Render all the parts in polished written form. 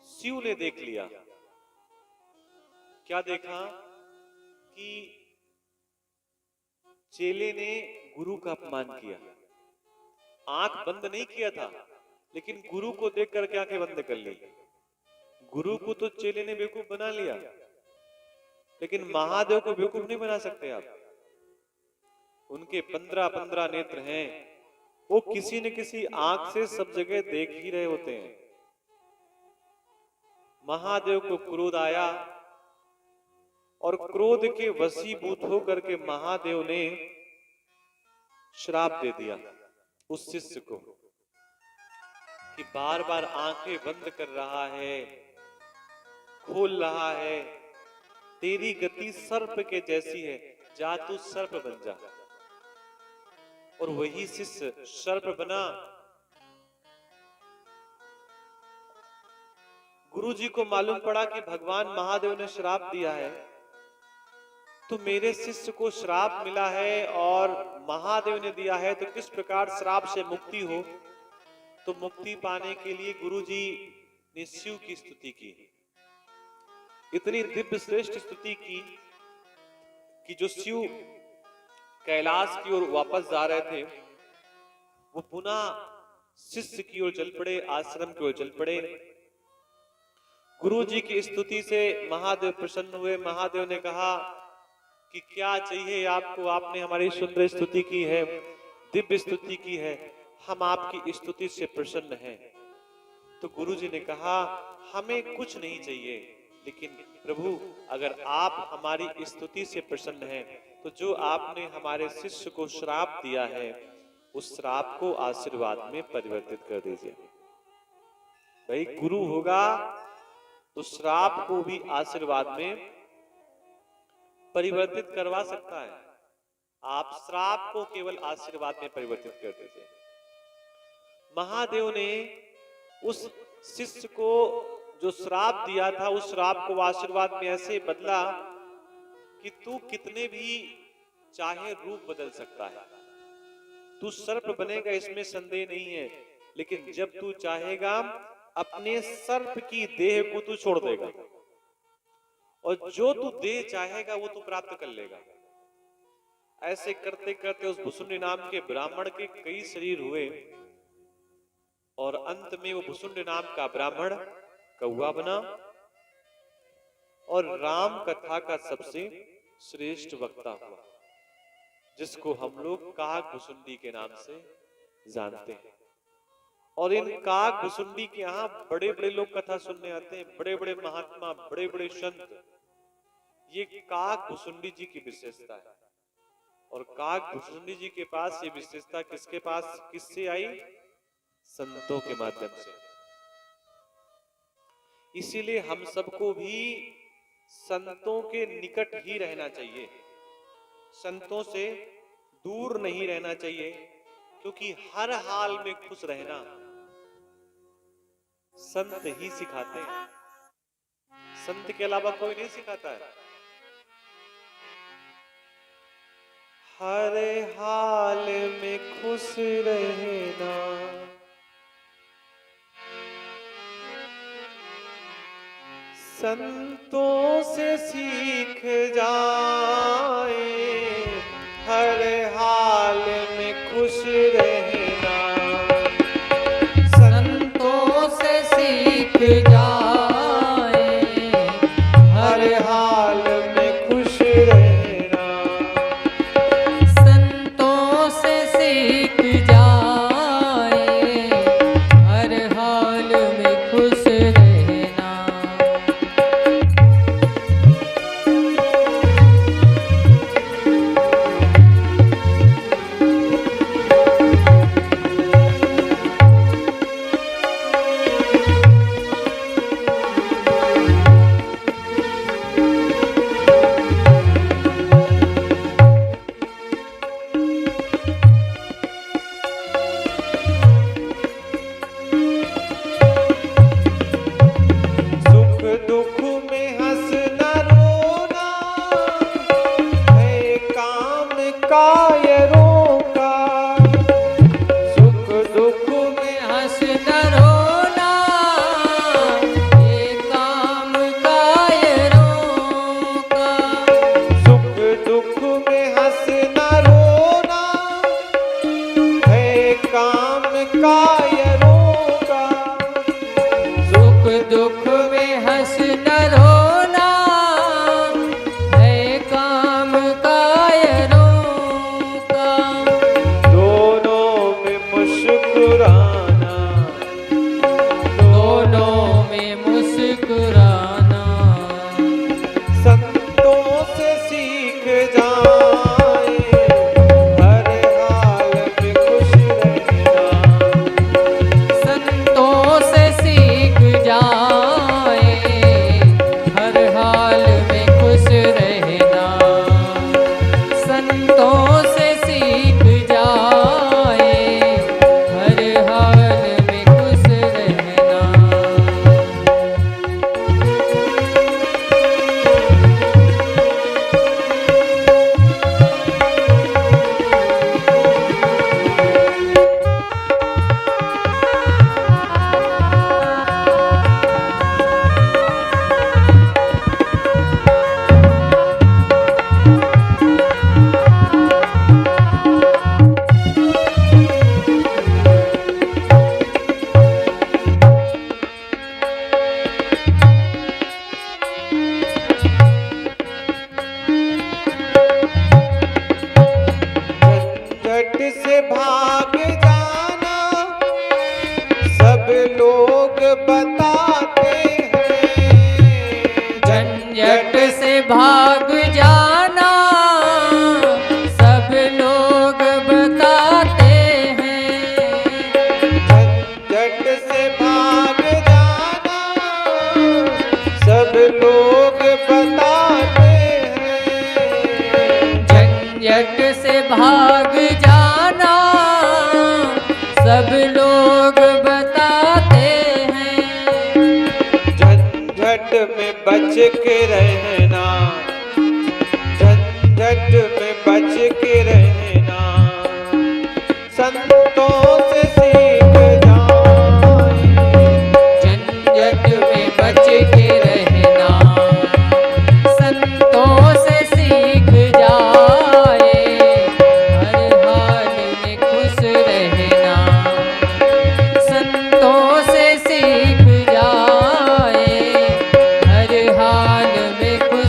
शिव ने देख लिया। क्या देखा कि चेले ने गुरु का अपमान किया। आंख बंद नहीं किया था, लेकिन गुरु को देख करके आंखें बंद कर ली। गुरु को तो चेले ने बेवकूफ बना लिया, लेकिन महादेव को बेवकूफ नहीं बना सकते आप। उनके 15-15 नेत्र हैं, वो किसी न किसी आंख से सब जगह देख ही रहे होते हैं। महादेव को क्रोध आया और क्रोध के वशीभूत होकर के महादेव ने श्राप दे दिया उस शिष्य को कि बार बार आंखें बंद कर रहा है, खोल रहा है, तेरी गति सर्प के जैसी है, जा तू सर्प बन जा। और वही शिष्य सर्प बना। गुरुजी को मालूम पड़ा कि भगवान महादेव ने श्राप दिया है, तो मेरे शिष्य को श्राप मिला है और महादेव ने दिया है, तो किस प्रकार श्राप से मुक्ति हो। तो मुक्ति पाने के लिए गुरुजी ने शिव की स्तुति की। इतनी दिव्य श्रेष्ठ स्तुति की कि जो शिव कैलाश की ओर वापस जा रहे थे, वो पुनः शिष्य की ओर चल पड़े, आश्रम की ओर चल पड़े। गुरु जी की स्तुति से महादेव प्रसन्न हुए। महादेव ने कहा कि क्या चाहिए आपको, आपने हमारी सुंदर स्तुति की है, दिव्य स्तुति की है, हम आपकी स्तुति से प्रसन्न हैं। तो गुरु जी ने कहा हमें कुछ नहीं चाहिए, लेकिन प्रभु अगर आप हमारी स्तुति से प्रसन्न हैं, तो जो आपने हमारे शिष्य को श्राप दिया है, उस श्राप को आशीर्वाद में परिवर्तित कर दीजिए। भाई गुरु होगा तो श्राप को भी आशीर्वाद में परिवर्तित करवा सकता है। आप श्राप को केवल आशीर्वाद में परिवर्तित कर दीजिए। महादेव ने उस शिष्य को जो श्राप दिया था, उस श्राप को आशीर्वाद में ऐसे बदला कि तू कितने भी चाहे रूप बदल सकता है, तू सर्प बनेगा, इसमें संदेह नहीं है, लेकिन जब तू चाहेगा अपने सर्प की देह को तू छोड़ देगा और जो तू देह चाहेगा वो तू प्राप्त कर लेगा। ऐसे करते करते उस भुसुंडी नाम के ब्राह्मण के कई शरीर हुए और अंत में वो भुसुंडी नाम का ब्राह्मण कौवा बना और राम कथा का सबसे श्रेष्ठ वक्ता हुआ, जिसको हम लोग काक भुसुंडी के नाम से जानते हैं। और इन काक भुसुंडी के यहाँ बड़े बड़े लोग कथा सुनने आते हैं, बड़े बड़े महात्मा, बड़े बड़े संत। ये काक भुसुंडी जी की विशेषता है। और काक भुसुंडी जी के पास ये विशेषता किससे आई? संतों के माध्यम से। इसीलिए हम सबको भी संतों के निकट ही रहना चाहिए, संतों से दूर नहीं रहना चाहिए, क्योंकि हर हाल में खुश रहना संत ही सिखाते हैं। संत के अलावा कोई नहीं सिखाता है। हर हाल में खुश रहना संतों से सीख जाए, हर हाल में खुश रहना संतों से सीख जाए, हर हाल में खुश रहना संतों से सीख जाए, हर हाल में खुश रहना। कायरों का, सुख दुख में हंस न रोना है काम कायरों का। दोनों में मुस्कुराना, दोनों में मुस्कुराना संतों से सीख जाए, हर हाल में खुश रहना। संतों से सीख जाए, हर हाल में खुश रहना। संतों से सीख जाए, हर हाल में खुश रहना। झट से भाग जाना, सब लोग बताते हैं। झंझट से भाग जाना, सब लोग बताते हैं। झट से भाग जाना, सब लोग बताते हैं। झंझट से भाग जाना, सब लोग बताते हैं। झंझट में बच के रहना, झंझट में बच के रहना। संतों से सीख जाए, झंझट में बच के रहना। संतों से सीख जाए, हर हाल में खुश रहना। संतों से सीख जाए, हर हाल में खुश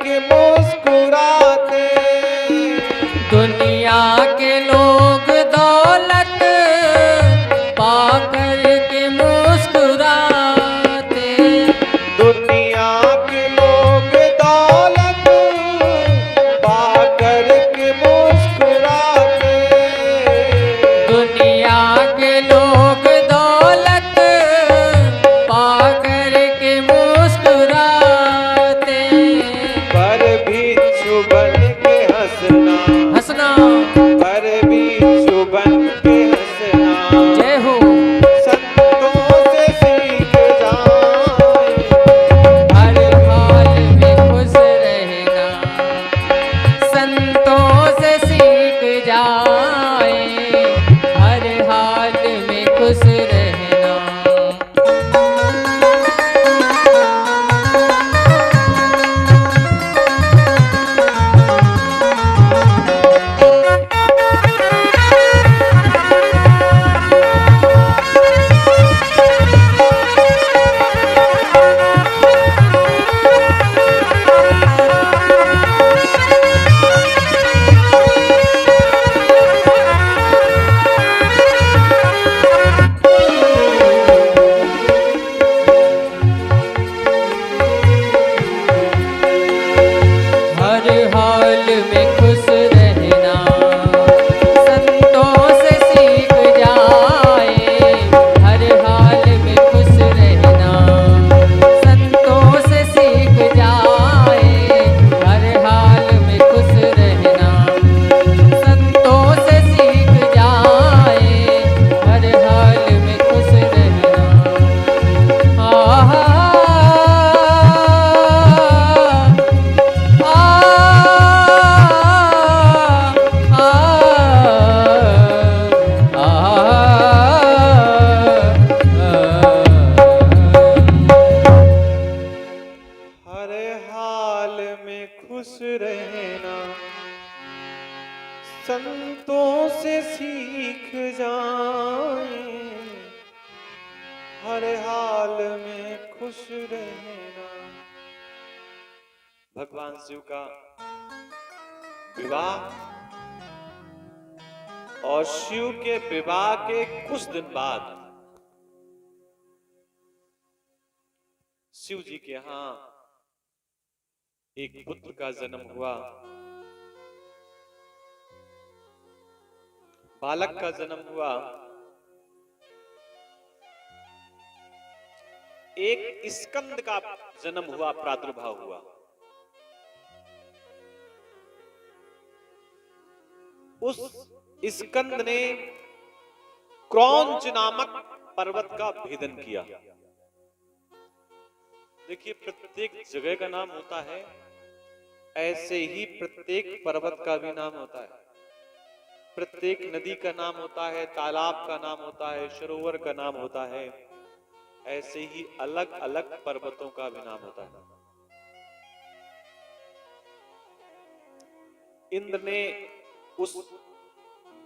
के मुस्कुराते, दुनिया के लोग दौलत पाकर के मुस्कुराते, दुनिया के लोग दौलत पाकर के मुस्कुराते, दुनिया के लोग दौलत पाकर के मुस्कुराते, पर भिक्षु बन के हंसना, हंसना पर भिक्षु बन के हंसना, जय हो। संतों से सीख जाए, हर हाल में खुश रहना, संतों से सीख जाए, हर हाल में खुश रहना। हर हाल में खुश रहना, संतों से सीख जाए, हर हाल में खुश रहना, संतों से सीख जाए, हर हाल में खुश रहना, संतों से सीख जाए, हर हाल में खुश रहना। हर हाल में खुश रहना, संतों से सीख जाए, हर हाल में खुश रहना। भगवान शिव का विवाह और शिव के विवाह के कुछ दिन बाद शिव जी के यहां एक पुत्र का जन्म हुआ, बालक का जन्म हुआ। एक स्कंद का जन्म हुआ, प्रादुर्भाव हुआ। उस स्कंद ने क्रौंच नामक पर्वत का भेदन किया। देखिए, प्रत्येक जगह का नाम होता है, ऐसे ही प्रत्येक पर्वत का भी नाम होता है, प्रत्येक नदी का नाम होता है, तालाब का नाम होता है, सरोवर का नाम होता है, ऐसे ही अलग अलग पर्वतों का भी नाम होता है। इंद्र ने उस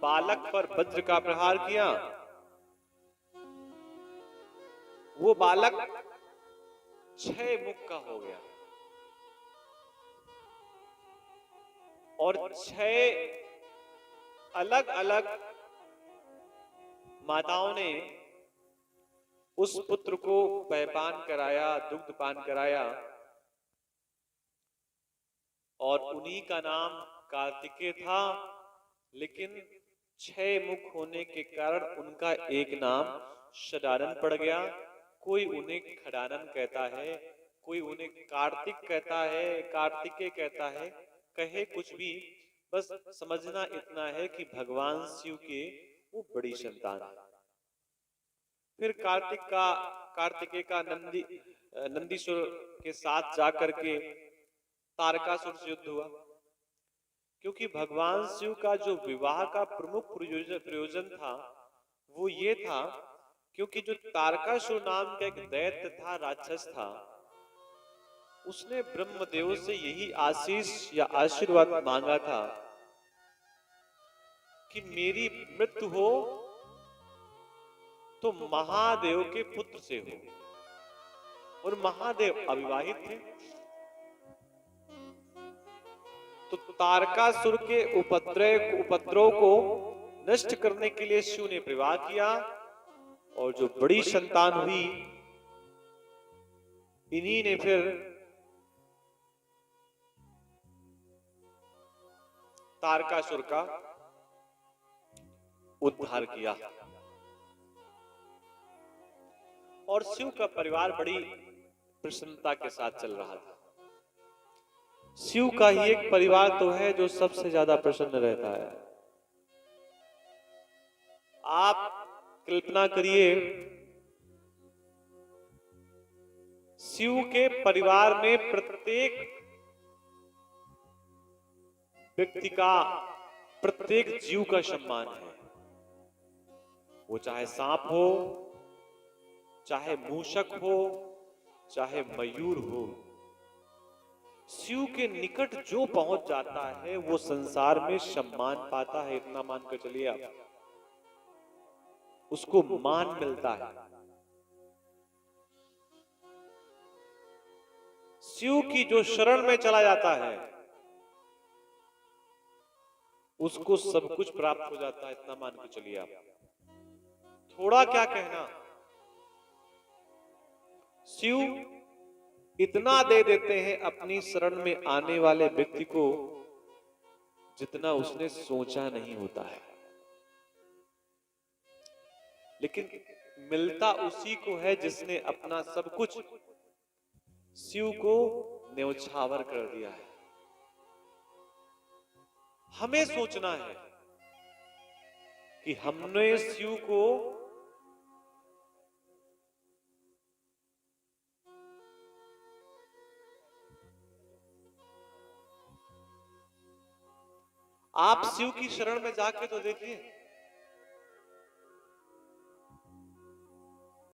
बालक पर वज्र का प्रहार किया। वो बालक 6 मुख का हो गया और 6 अलग अलग माताओं ने उस पुत्र को पेयपान कराया, दुग्धपान कराया और उन्हीं का नाम कार्तिकेय था। लेकिन 6 मुख होने के कारण उनका एक नाम षडानन पड़ गया। कोई उन्हें खडानन कहता है, कोई उन्हें कार्तिक कहता है, कार्तिकेय कहता है, कहे कुछ भी, बस समझना इतना है कि भगवान शिव के वो बड़ी संतान है। फिर कार्तिकेय का नंदीश्वर के साथ जाकर के तारकासुर से युद्ध हुआ, क्योंकि भगवान शिव का जो विवाह का प्रमुख प्रयोजन था वो ये था, क्योंकि जो तारकासुर नाम का एक दैत्य था, राक्षस था, उसने ब्रह्मदेव से यही आशीष या आशीर्वाद मांगा था कि मेरी मृत्यु हो तो महादेव के पुत्र से हो। और महादेव अविवाहित थे, तो तारकासुर के उपद्रव को नष्ट करने के लिए शिव ने विवाह किया, और जो बड़ी संतान हुई इन्हीं ने फिर तारकासुर का उद्धार किया। और शिव का परिवार बड़ी प्रसन्नता के साथ चल रहा था। शिव का ही एक परिवार तो है जो सबसे ज्यादा प्रसन्न रहता है। आप कल्पना करिए, शिव के परिवार में प्रत्येक व्यक्ति का, प्रत्येक जीव का सम्मान है। वो चाहे सांप हो, चाहे मूषक हो, चाहे मयूर हो, शिव के निकट जो पहुंच जाता है वो संसार में सम्मान पाता है। इतना मानकर चलिए आप, उसको मान मिलता है। शिव की जो शरण में चला जाता है उसको सब कुछ प्राप्त हो जाता है। इतना मान के चलिए आप, थोड़ा क्या कहना, शिव इतना दे देते हैं अपनी शरण में आने वाले व्यक्ति को जितना उसने सोचा नहीं होता है। लेकिन मिलता उसी को है जिसने अपना सब कुछ शिव को न्यौछावर कर दिया है। हमें सोचना है कि हमने शिव को आप शिव की शरण में जाके तो देखिए,